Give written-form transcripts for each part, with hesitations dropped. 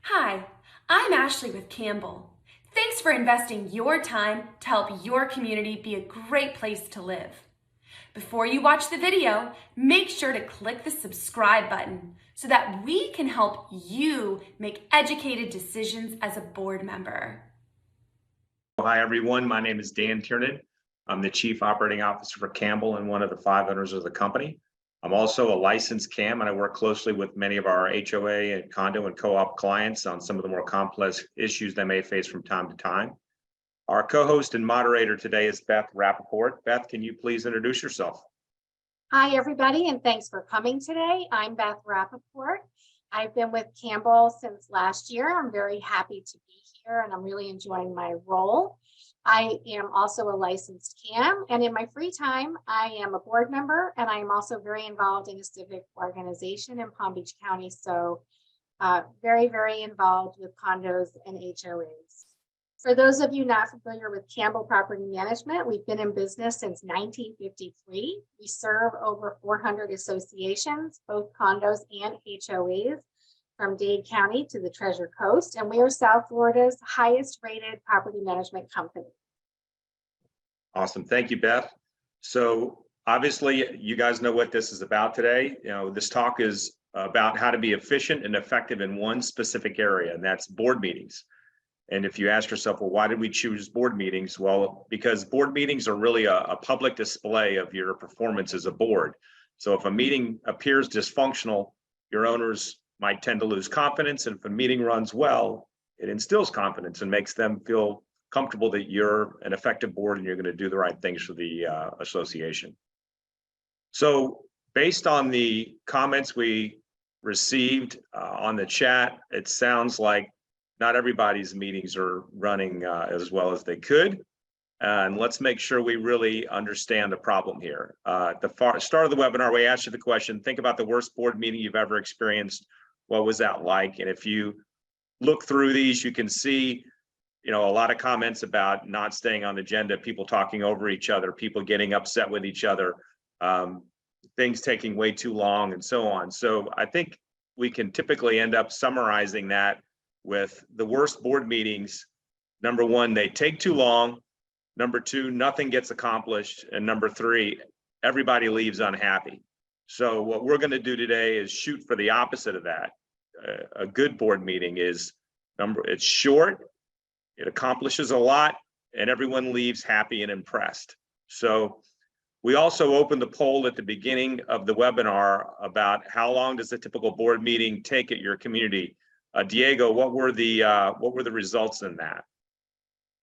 Hi, I'm Ashley with Campbell. Thanks for investing your time to help your community be a great place to live. Before you watch the video, make sure to click the subscribe button so that we can help you make educated decisions as a board member. Hi, everyone. My name is Dan Tiernan. I'm the Chief Operating Officer for Campbell and one of the 5 owners of the company. I'm also a licensed CAM, and I work closely with many of our HOA and condo and co-op clients on some of the more complex issues they may face from time to time. Our co-host and moderator today is Beth Rappaport. Beth, can you please introduce yourself? Hi, everybody, and thanks for coming today. I'm Beth Rappaport. I've been with Campbell since last year. I'm very happy to be here, and I'm really enjoying my role. I am also a licensed CAM, and in my free time, I am a board member, and I am also very involved in a civic organization in Palm Beach County. So very, very involved with condos and HOAs. For those of you not familiar with Campbell Property Management, we've been in business since 1953. We serve over 400 associations, both condos and HOAs, from Dade County to the Treasure Coast, and we are South Florida's highest rated property management company. Awesome. Thank you, Beth. So obviously, you guys know what this is about today. This talk is about how to be efficient and effective in one specific area, and that's board meetings. And if you ask yourself, well, why did we choose board meetings? Well, because board meetings are really a public display of your performance as a board. So if a meeting appears dysfunctional, your owners might tend to lose confidence. And if a meeting runs well, it instills confidence and makes them feel comfortable that you're an effective board and you're going to do the right things for the association. So based on the comments we received on the chat, it sounds like not everybody's meetings are running as well as they could. And let's make sure we really understand the problem here. At the start of the webinar, we asked you the question, think about the worst board meeting you've ever experienced. What was that like? And if you look through these, you can see, a lot of comments about not staying on the agenda, people talking over each other, people getting upset with each other, things taking way too long, and so on. So I think we can typically end up summarizing that with the worst board meetings. Number one, they take too long. Number two, nothing gets accomplished. And number three, everybody leaves unhappy. So what we're going to do today is shoot for the opposite of that. A good board meeting is it's short, it accomplishes a lot, and everyone leaves happy and impressed. So we also opened the poll at the beginning of the webinar about how long does a typical board meeting take at your community. Diego, what were the results in that?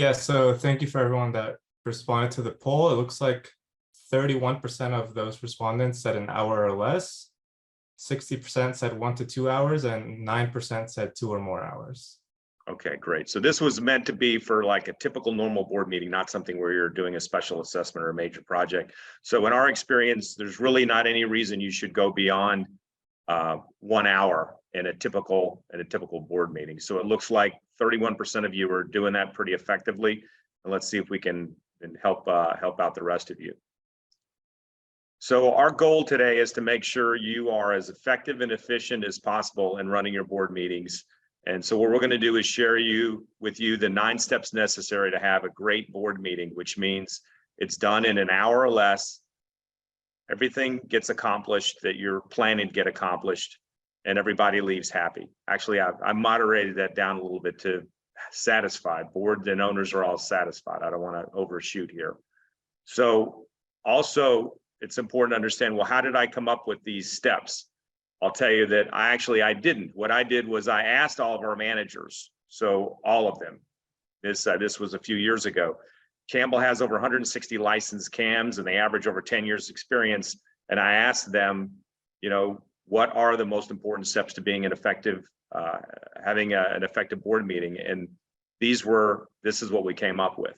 Yeah, so thank you for everyone that responded to the poll. It looks like 31% of those respondents said an hour or less, 60% said 1 to 2 hours, and 9% said 2 or more hours. Okay, great. So this was meant to be for like a typical normal board meeting, not something where you're doing a special assessment or a major project. So in our experience, there's really not any reason you should go beyond 1 hour in a typical board meeting. So it looks like 31% of you are doing that pretty effectively. And let's see if we can help out the rest of you. So our goal today is to make sure you are as effective and efficient as possible in running your board meetings. And so what we're going to do is share with you the 9 steps necessary to have a great board meeting, which means it's done in an hour or less. Everything gets accomplished that you're planning to get accomplished, and everybody leaves happy. Actually, I moderated that down a little bit to satisfied. Board and owners are all satisfied. I don't want to overshoot here. So also, it's important to understand, well, how did I come up with these steps? I'll tell you that I didn't. What I did was I asked all of our managers, so all of them. This was a few years ago. Campbell has over 160 licensed CAMs, and they average over 10 years experience. And I asked them, what are the most important steps to being an effective, having an effective board meeting? And this is what we came up with.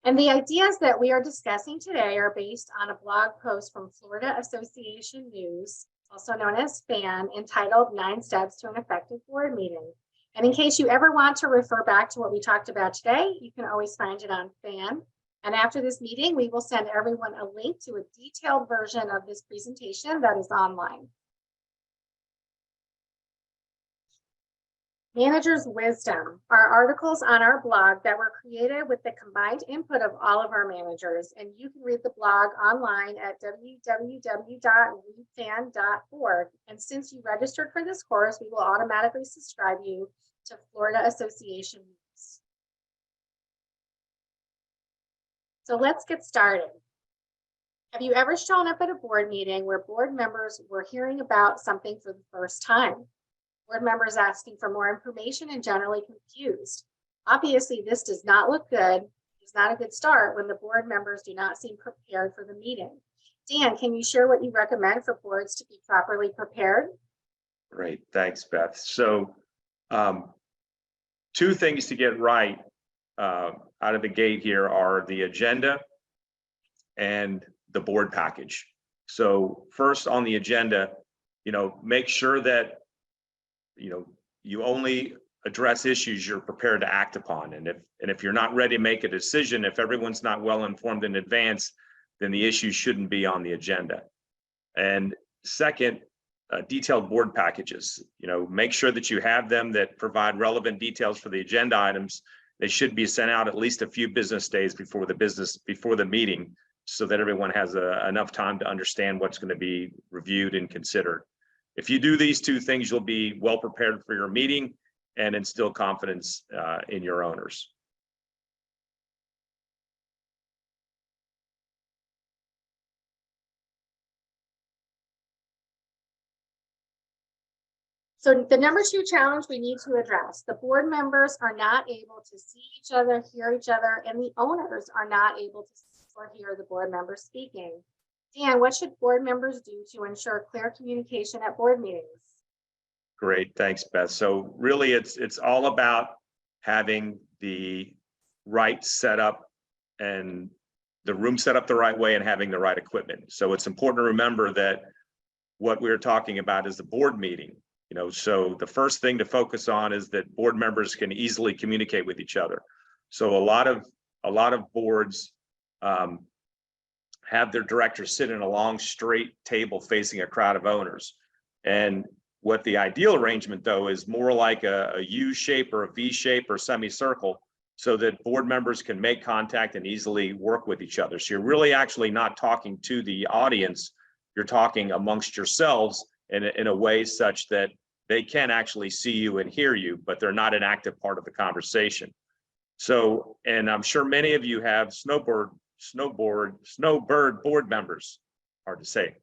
And the ideas that we are discussing today are based on a blog post from Florida Association News, also known as FAN, entitled 9 Steps to an Effective Board Meeting. And in case you ever want to refer back to what we talked about today, you can always find it on FAN. And after this meeting, we will send everyone a link to a detailed version of this presentation that is online. Manager's Wisdom are articles on our blog that were created with the combined input of all of our managers, and you can read the blog online at www.readfan.org. And since you registered for this course, we will automatically subscribe you to Florida Association News. So let's get started. Have you ever shown up at a board meeting where board members were hearing about something for the first time? Board members asking for more information and generally confused. Obviously, this does not look good. It's not a good start when the board members do not seem prepared for the meeting. Dan, can you share what you recommend for boards to be properly prepared? Great, thanks, Beth. So, two things to get right out of the gate here are the agenda and the board package. So first on the agenda, make sure that you only address issues you're prepared to act upon. And if you're not ready to make a decision, if everyone's not well informed in advance, then the issue shouldn't be on the agenda. And second, detailed board packages. Make sure that you have them that provide relevant details for the agenda items. They should be sent out at least a few business days before the meeting, so that everyone has enough time to understand what's going to be reviewed and considered. If you do these two things, you'll be well prepared for your meeting and instill confidence in your owners. So the number 2 challenge we need to address: the board members are not able to see each other, hear each other, and the owners are not able to see or hear the board members speaking. Dan, what should board members do to ensure clear communication at board meetings? Great, thanks, Beth. So really, it's all about having the right setup and the room set up the right way and having the right equipment. So it's important to remember that what we're talking about is the board meeting. So the first thing to focus on is that board members can easily communicate with each other. So a lot of boards have their directors sit in a long straight table facing a crowd of owners. And what the ideal arrangement, though, is more like a U shape or a V shape or semicircle, so that board members can make contact and easily work with each other. So you're really actually not talking to the audience, you're talking amongst yourselves in a way such that they can actually see you and hear you, but they're not an active part of the conversation. So, and I'm sure many of you have snowbird board members, hard to say.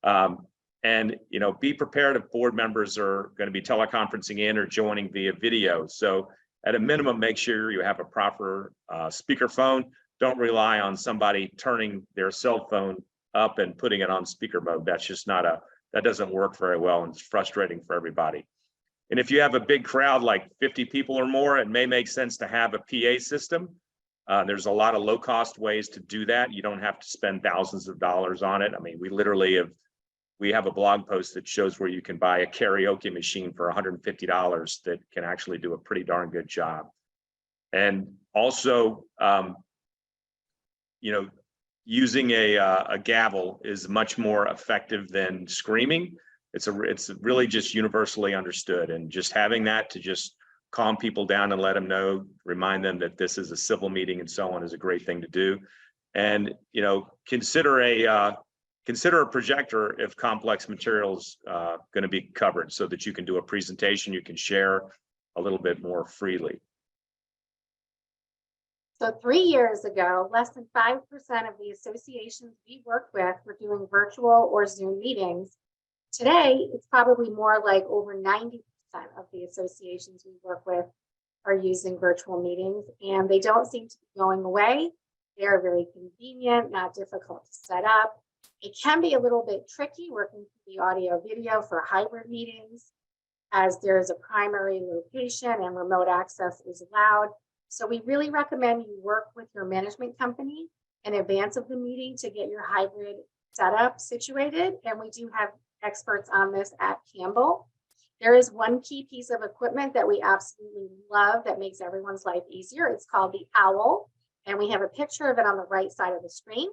And be prepared if board members are going to be teleconferencing in or joining via video. So at a minimum, make sure you have a proper speakerphone. Don't rely on somebody turning their cell phone up and putting it on speaker mode. That's just that doesn't work very well, and it's frustrating for everybody. And if you have a big crowd, like 50 people or more, it may make sense to have a PA system. There's a lot of low-cost ways to do that. You don't have to spend thousands of dollars on it. I mean, we have a blog post that shows where you can buy a karaoke machine for $150 that can actually do a pretty darn good job. And also, using a gavel is much more effective than screaming. It's really just universally understood, and just having that to just calm people down and let them know, remind them that this is a civil meeting and so on, is a great thing to do. And consider a projector if complex materials going to be covered, so that you can do a presentation, you can share a little bit more freely. So 3 years ago, less than 5% of the associations we work with were doing virtual or Zoom meetings. Today, it's probably more like over 90% of the associations we work with are using virtual meetings, and they don't seem to be going away. They are very convenient, not difficult to set up. It can be a little bit tricky working through the audio video for hybrid meetings, as there's a primary location and remote access is allowed. So we really recommend you work with your management company in advance of the meeting to get your hybrid setup situated. And we do have experts on this at Campbell. There is one key piece of equipment that we absolutely love that makes everyone's life easier. It's called the Owl, and we have a picture of it on the right side of the screen.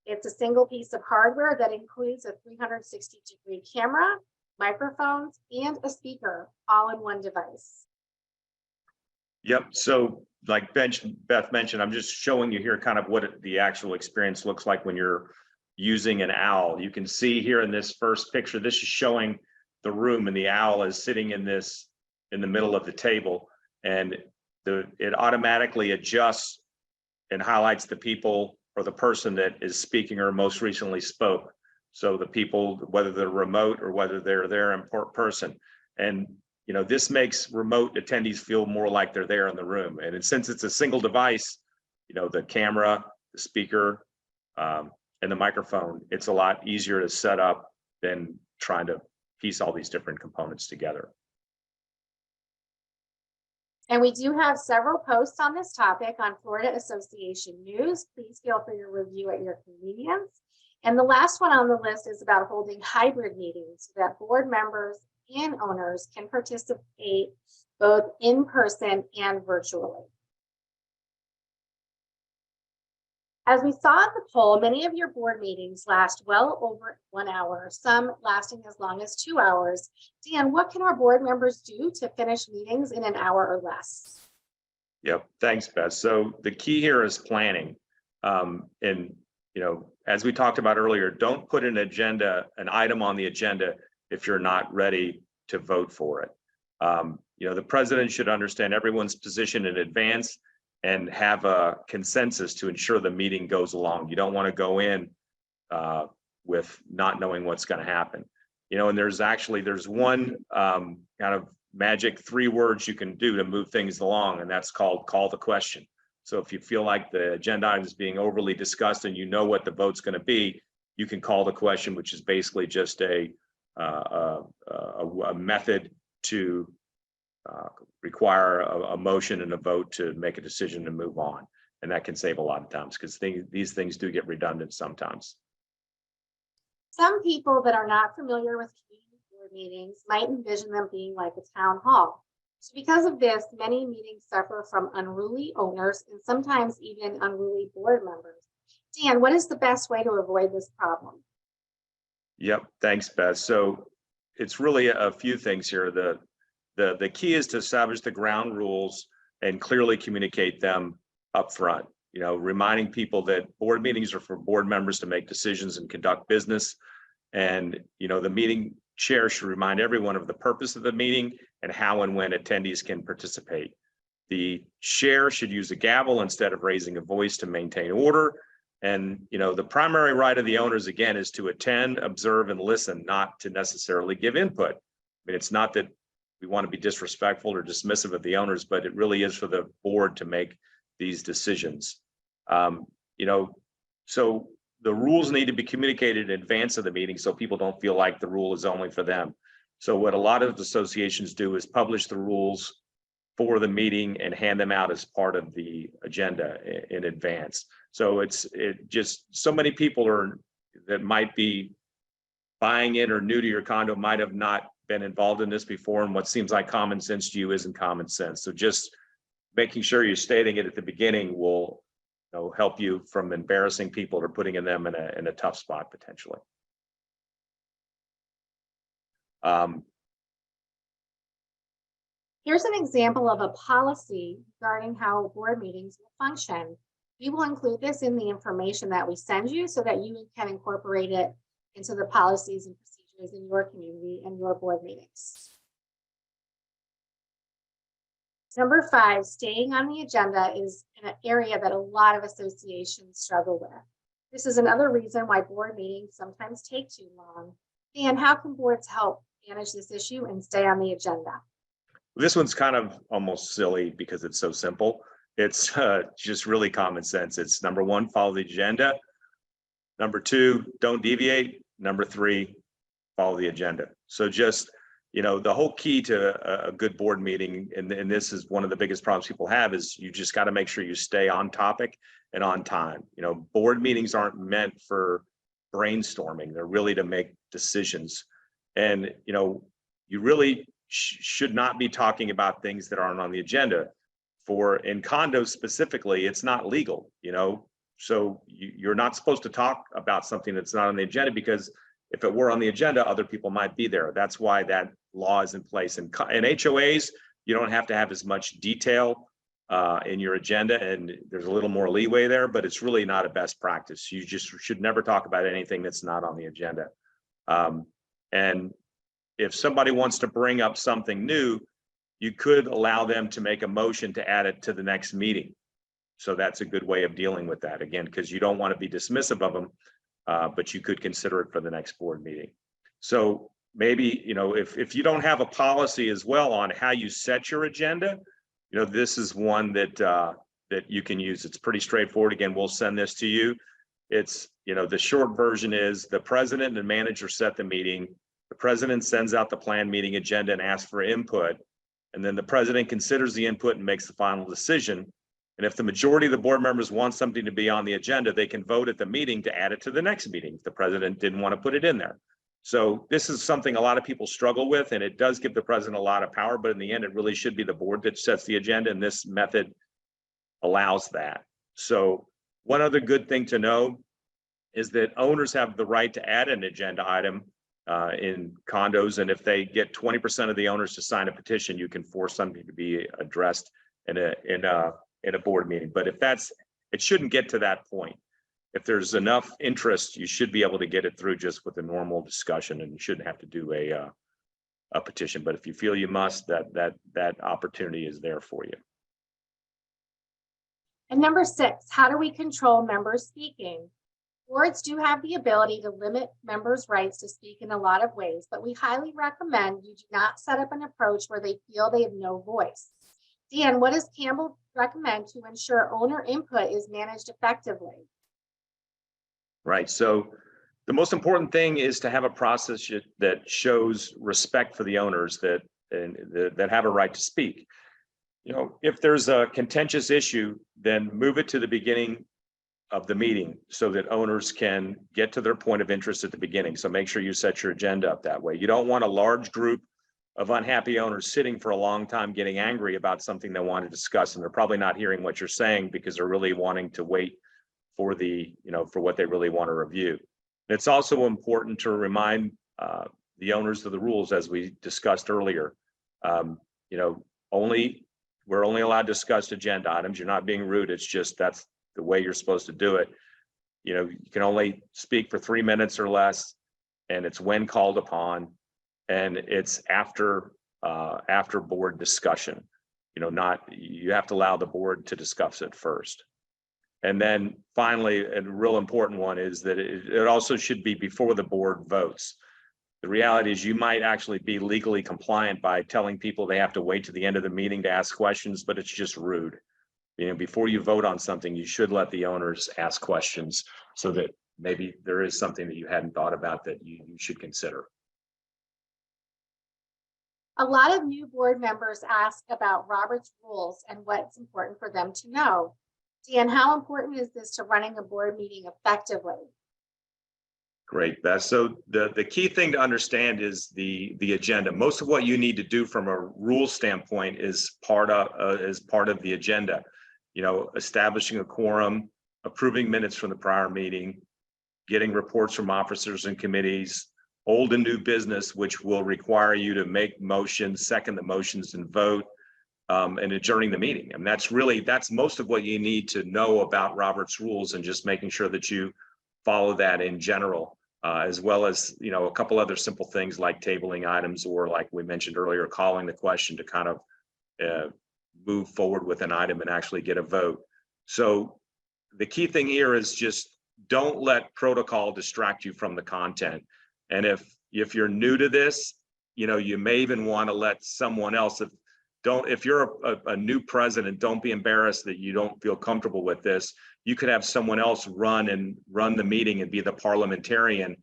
It's a single piece of hardware that includes a 360-degree camera, microphones, and a speaker all in one device. Yep. So like Beth mentioned, I'm just showing you here kind of what the actual experience looks like when you're using an owl. You can see here in this first picture, this is showing the room, and the owl is sitting in the middle of the table, and it automatically adjusts and highlights the people or the person that is speaking or most recently spoke. So the people, whether they're remote or whether they're there in person. And this makes remote attendees feel more like they're there in the room. And since it's a single device, the camera, the speaker, and the microphone, it's a lot easier to set up than trying to piece all these different components together. And we do have several posts on this topic on Florida Association News. Please feel free to review at your convenience. And the last one on the list is about holding hybrid meetings so that board members and owners can participate both in person and virtually. As we saw at the poll, many of your board meetings last well over 1 hour, some lasting as long as 2 hours. Dan, what can our board members do to finish meetings in an hour or less? Yep, thanks, Beth. So the key here is planning. As we talked about earlier, don't put an item on the agenda if you're not ready to vote for it. The president should understand everyone's position in advance and have a consensus to ensure the meeting goes along. You don't want to go in with not knowing what's going to happen. And there's one kind of magic 3 words you can do to move things along, and that's called call the question. So if you feel like the agenda item is being overly discussed and you know what the vote's going to be, you can call the question, which is basically just a method to require a motion and a vote to make a decision to move on. And that can save a lot of times because these things do get redundant sometimes. Some people that are not familiar with community board meetings might envision them being like a town hall. So because of this, many meetings suffer from unruly owners and sometimes even unruly board members. Dan, what is the best way to avoid this problem? Yep, thanks, Beth. So it's really a few things here. The key is to establish the ground rules and clearly communicate them up front. Reminding people that board meetings are for board members to make decisions and conduct business. And, the meeting chair should remind everyone of the purpose of the meeting and how and when attendees can participate. The chair should use a gavel instead of raising a voice to maintain order. And, the primary right of the owners, again, is to attend, observe, and listen, not to necessarily give input. I mean, it's not that we want to be disrespectful or dismissive of the owners, but it really is for the board to make these decisions. So the rules need to be communicated in advance of the meeting so people don't feel like the rule is only for them. So what a lot of associations do is publish the rules for the meeting and hand them out as part of the agenda in advance. So just so many people that might be buying in or new to your condo might have not been involved in this before, and what seems like common sense to you isn't common sense. So just making sure you're stating it at the beginning will help you from embarrassing people or putting them in a tough spot potentially. Here's an example of a policy regarding how board meetings will function. We will include this in the information that we send you so that you can incorporate it into the policies and procedures in your community and your board meetings. Number 5, staying on the agenda is an area that a lot of associations struggle with. This is another reason why board meetings sometimes take too long. And how can boards help manage this issue and stay on the agenda? This one's kind of almost silly because it's so simple. It's just really common sense. It's number 1, follow the agenda. Number 2, don't deviate. Number 3, follow the agenda. So just, the whole key to a good board meeting, and this is one of the biggest problems people have, is you just got to make sure you stay on topic and on time. Board meetings aren't meant for brainstorming. They're really to make decisions. And, you really should not be talking about things that aren't on the agenda. In condos specifically, it's not legal, so you're not supposed to talk about something that's not on the agenda, because if it were on the agenda, other people might be there. That's why that law is in place. And in HOAs, you don't have to have as much detail in your agenda, and there's a little more leeway there, but it's really not a best practice. You just should never talk about anything that's not on the agenda. And if somebody wants to bring up something new, you could allow them to make a motion to add it to the next meeting. So that's a good way of dealing with that, again, because you don't want to be dismissive of them, but you could consider it for the next board meeting. So maybe, if you don't have a policy as well on how you set your agenda, this is one that that you can use. It's pretty straightforward. Again, we'll send this to you. It's, the short version is the president and manager set the meeting. The president sends out the planned meeting agenda and asks for input. And then the president considers the input and makes the final decision. And if the majority of the board members want something to be on the agenda, they can vote at the meeting to add it to the next meeting if the president didn't want to put it in there. So this is something a lot of people struggle with, and it does give the president a lot of power, but in the end, it really should be the board that sets the agenda, and this method allows that. So one other good thing to know is that owners have the right to add an agenda item in condos, and if they get 20% of the owners to sign a petition, you can force something to be addressed in a board meeting. But if it shouldn't get to that point. If there's enough interest, you should be able to get it through just with a normal discussion, and you shouldn't have to do a petition. But if you feel you must, that opportunity is there for you. And number 6, how do we control members speaking? Boards do have the ability to limit members' rights to speak in a lot of ways, but we highly recommend you do not set up an approach where they feel they have no voice. Dan, what does Campbell recommend to ensure owner input is managed effectively? Right. So the most important thing is to have a process that shows respect for the owners that have a right to speak. If there's a contentious issue, then move it to the beginning of the meeting so that owners can get to their point of interest at the beginning. So make sure you set your agenda up that way. You don't want a large group of unhappy owners sitting for a long time getting angry about something they want to discuss, and they're probably not hearing what you're saying because they're really wanting to wait for for what they really want to review. It's also important to remind the owners of the rules, as we discussed earlier. We're only allowed to discuss agenda items. You're not being rude. It's just that's the way you're supposed to do it. You can only speak for 3 minutes or less, and it's when called upon, and it's after board discussion. You have to allow the board to discuss it first. And then finally, a real important one is that it also should be before the board votes. The reality is you might actually be legally compliant by telling people they have to wait to the end of the meeting to ask questions, but it's just rude. Before you vote on something, you should let the owners ask questions so that maybe there is something that you hadn't thought about that you should consider. A lot of new board members ask about Robert's rules and what's important for them to know. Dan, how important is this to running a board meeting effectively? Great, Beth. So the key thing to understand is the agenda. Most of what you need to do from a rule standpoint is part of the agenda. Establishing a quorum, approving minutes from the prior meeting, getting reports from officers and committees, old and new business, which will require you to make motions, second the motions, and vote. And adjourning the meeting. And that's most of what you need to know about Robert's rules, and just making sure that you follow that in general, as well as, a couple other simple things like tabling items, or like we mentioned earlier, calling the question to kind of move forward with an item and actually get a vote. So the key thing here is just don't let protocol distract you from the content. And if you're new to this, you may even want to let someone else, if you're a new president, don't be embarrassed that you don't feel comfortable with this. You could have someone else run the meeting and be the parliamentarian.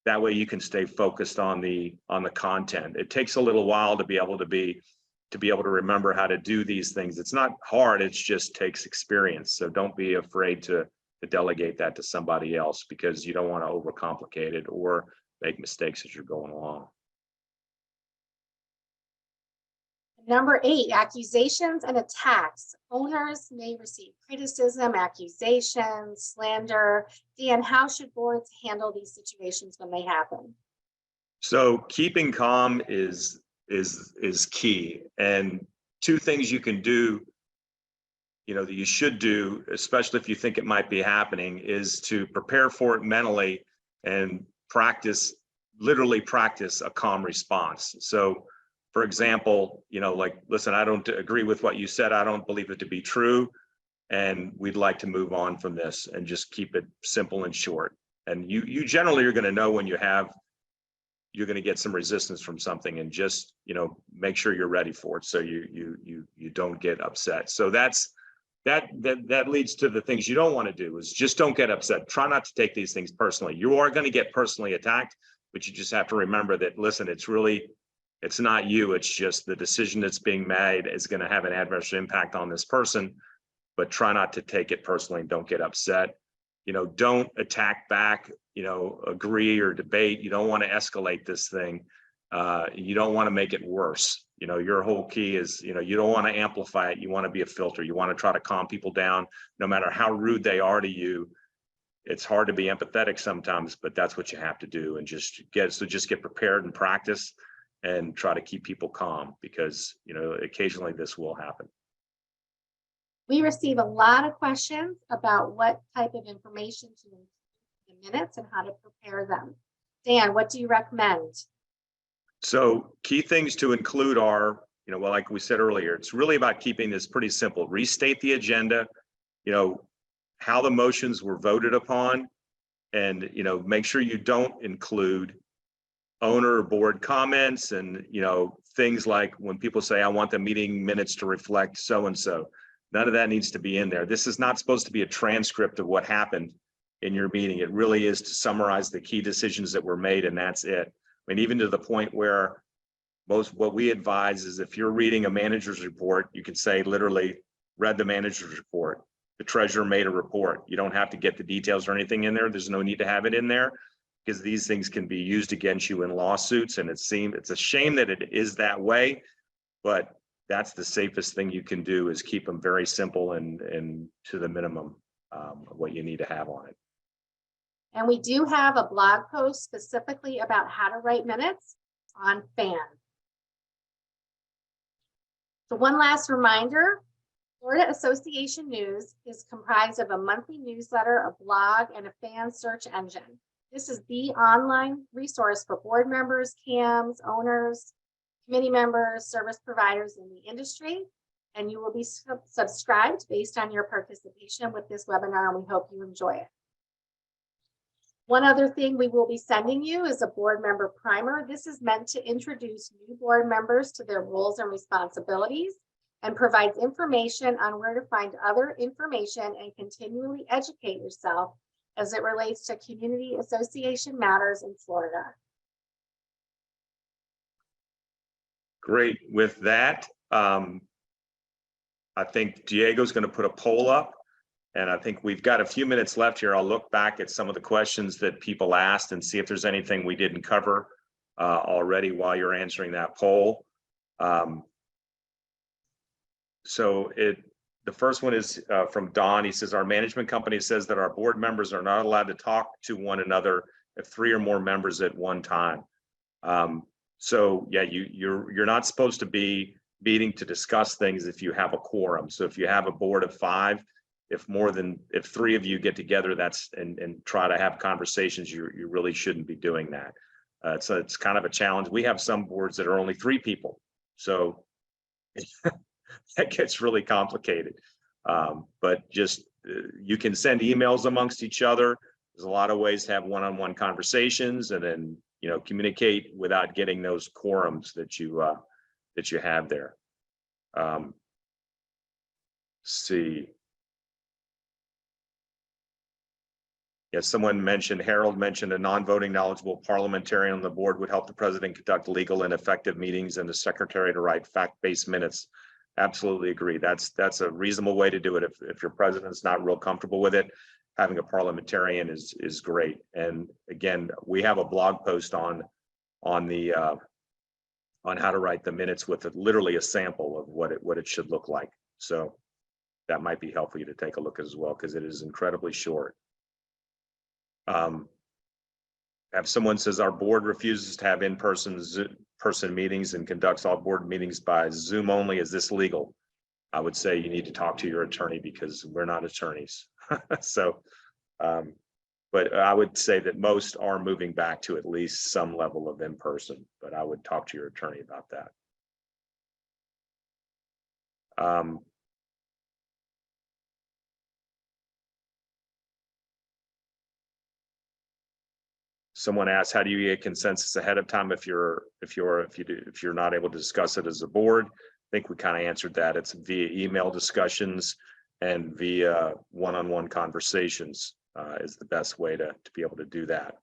That way you can stay focused on the content. It takes a little while to be able to remember how to do these things. It's not hard, it just takes experience. So don't be afraid to delegate that to somebody else, because you don't want to overcomplicate it or make mistakes as you're going along. Number 8, accusations and attacks. Owners may receive criticism, accusations, slander. Dan, how should boards handle these situations when they happen? So keeping calm is key. And 2 things you can do that you should do, especially if you think it might be happening, is to prepare for it mentally and literally practice a calm response. So for example, like, listen, I don't agree with what you said. I don't believe it to be true. And we'd like to move on from this, and just keep it simple and short. And you generally are going to know when you're going to get some resistance from something, and just, make sure you're ready for it, so you don't get upset. So that leads to the things you don't want to do, is just don't get upset. Try not to take these things personally. You are going to get personally attacked, but you just have to remember that, listen, it's not you, it's just the decision that's being made is going to have an adverse impact on this person. But try not to take it personally, and don't get upset. Don't attack back, agree or debate. You don't want to escalate this thing. You don't want to make it worse. Your whole key is, you don't want to amplify it. You want to be a filter. You want to try to calm people down, no matter how rude they are to you. It's hard to be empathetic sometimes, but that's what you have to do. And just get prepared and practice, and try to keep people calm, because, occasionally this will happen. We receive a lot of questions about what type of information to include in the minutes and how to prepare them. Dan, what do you recommend? So key things to include are, well, like we said earlier, it's really about keeping this pretty simple. Restate the agenda, how the motions were voted upon, and, make sure you don't include owner or board comments, and, things like when people say, I want the meeting minutes to reflect so-and-so. None of that needs to be in there. This is not supposed to be a transcript of what happened in your meeting. It really is to summarize the key decisions that were made, and that's it. I mean, even to the point where what we advise is, if you're reading a manager's report, you can say, literally, read the manager's report. The treasurer made a report. You don't have to get the details or anything in there. There's no need to have it in there, because these things can be used against you in lawsuits. And it's a shame that it is that way, but that's the safest thing you can do, is keep them very simple and to the minimum of what you need to have on it. And we do have a blog post specifically about how to write minutes on FAN. So one last reminder, Florida Association News is comprised of a monthly newsletter, a blog, and a FAN search engine. This is the online resource for board members, CAMs, owners, committee members, service providers in the industry, and you will be subscribed based on your participation with this webinar, and we hope you enjoy it. One other thing we will be sending you is a board member primer. This is meant to introduce new board members to their roles and responsibilities, and provides information on where to find other information and continually educate yourself as it relates to community association matters in Florida. Great. With that, I think Diego's going to put a poll up, and I think we've got a few minutes left here. I'll look back at some of the questions that people asked and see if there's anything we didn't cover already while you're answering that poll. The first one is from Don. He says, our management company says that our board members are not allowed to talk to one another if 3 or more members at one time. So yeah, you're not supposed to be meeting to discuss things if you have a quorum. So if you have a board of 5, if 3 of you get together, and try to have conversations, you really shouldn't be doing that. So it's kind of a challenge. We have some boards that are only 3 people, so that gets really complicated. But just you can send emails amongst each other. There's a lot of ways to have one-on-one conversations, and then communicate without getting those quorums that you have there. See. Yes, Harold mentioned a non-voting knowledgeable parliamentarian on the board would help the president conduct legal and effective meetings, and the secretary to write fact-based minutes. Absolutely agree. That's a reasonable way to do it. If your president's not real comfortable with it, having a parliamentarian is great. And again, we have a blog post on how to write the minutes with literally a sample of what it should look like. So that might be helpful for you to take a look at as well, because it is incredibly short. If someone says our board refuses to have in-person meetings and conducts all board meetings by Zoom only, is this legal? I would say you need to talk to your attorney because we're not attorneys. So, but I would say that most are moving back to at least some level of in-person, but I would talk to your attorney about that. Someone asked, how do you get consensus ahead of time if you're not able to discuss it as a board? I think we kind of answered that. It's via email discussions and via one-on-one conversations is the best way to be able to do that.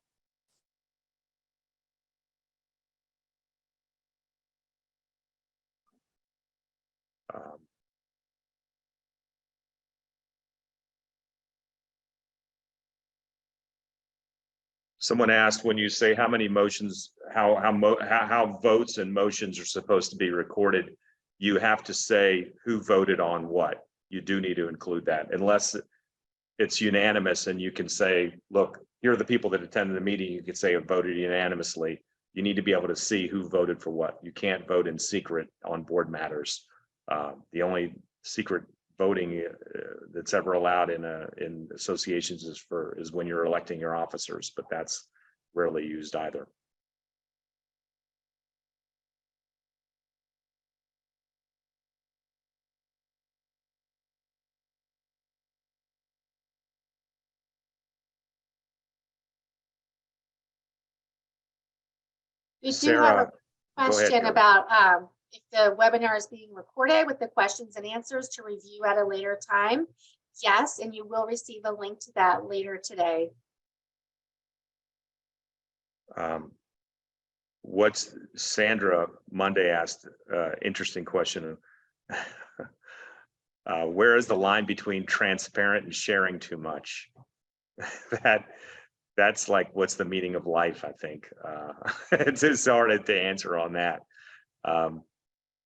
Someone asked, when you say how many motions, how votes and motions are supposed to be recorded, you have to say who voted on what. You do need to include that, unless it's unanimous and you can say, look, here are the people that attended the meeting. You could say it voted unanimously. You need to be able to see who voted for what. You can't vote in secret on board matters. The only secret voting that's ever allowed in associations is when you're electing your officers, but that's rarely used either. We do Sarah, have a go ahead, question Carol. about if the webinar is being recorded with the questions and answers to review at a later time. Yes, and you will receive a link to that later today. What's Sandra Monday asked, interesting question. Where is the line between transparent and sharing too much? That's like, what's the meaning of life? I think it's hard to answer on that.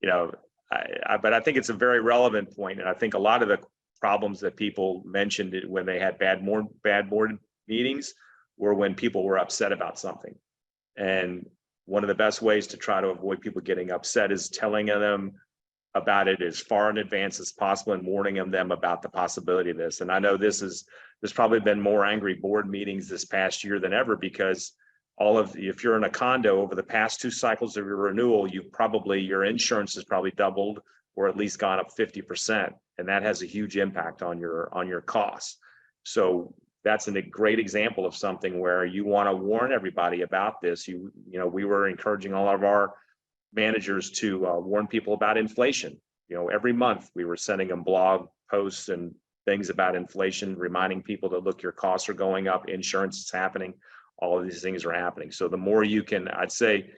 You know, but I think it's a very relevant point, and I think a lot of the problems that people mentioned when they had bad board meetings were when people were upset about something. And one of the best ways to try to avoid people getting upset is telling them about it as far in advance as possible and warning them about the possibility of this. And I know there's probably been more angry board meetings this past year than ever, because if you're in a condo over the past 2 cycles of your renewal, your insurance has probably doubled or at least gone up 50%. And that has a huge impact on your costs. So that's a great example of something where you want to warn everybody about this. We were encouraging all of our managers to warn people about inflation. Every month we were sending them blog posts and things about inflation, reminding people that, look, your costs are going up, insurance is happening, all of these things are happening. So the more you can, I'd say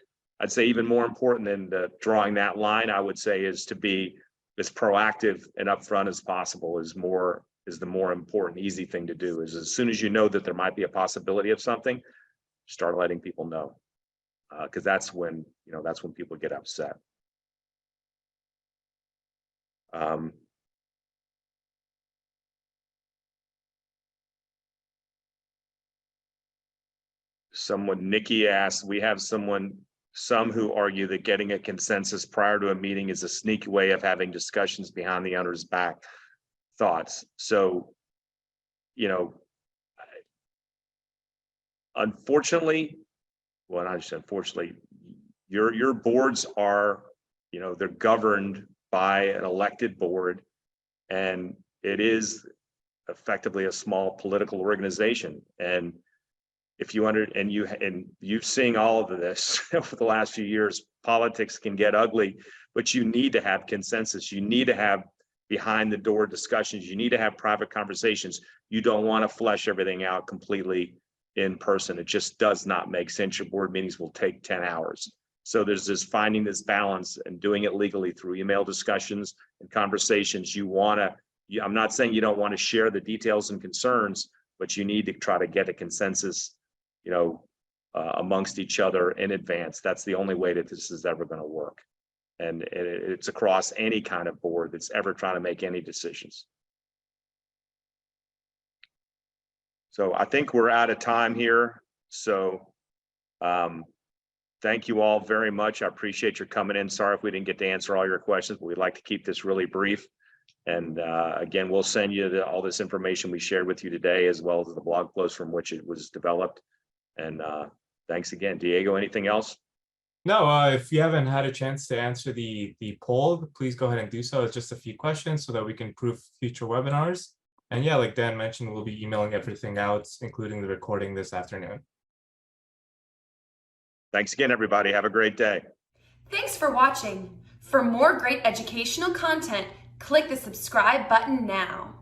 even more important than drawing that line, I would say, is to be as proactive and upfront as possible is the more important, easy thing to do. Is as soon as you know that there might be a possibility of something, start letting people know, because that's when people get upset. Nikki asked, we have some who argue that getting a consensus prior to a meeting is a sneaky way of having discussions behind the owner's back. Thoughts? So, unfortunately, well, not just unfortunately, your boards are, they're governed by an elected board, and it is effectively a small political organization. And if you've seen all of this over the last few years, politics can get ugly, but you need to have consensus. You need to have behind the door discussions. You need to have private conversations. You don't want to flesh everything out completely in person. It just does not make sense. Your board meetings will take 10 hours. So there's this finding this balance and doing it legally through email discussions and conversations. I'm not saying you don't want to share the details and concerns, but you need to try to get a consensus, amongst each other in advance. That's the only way that this is ever going to work. And it's across any kind of board that's ever trying to make any decisions. So I think we're out of time here. So thank you all very much. I appreciate your coming in. Sorry if we didn't get to answer all your questions, but we'd like to keep this really brief. And again, we'll send you all this information we shared with you today, as well as the blog post from which it was developed. And thanks again. Diego, anything else? No, if you haven't had a chance to answer the poll, please go ahead and do so. It's just a few questions so that we can proof future webinars. And yeah, like Dan mentioned, we'll be emailing everything out, including the recording this afternoon. Thanks again, everybody. Have a great day. Thanks for watching. For more great educational content, click the subscribe button now.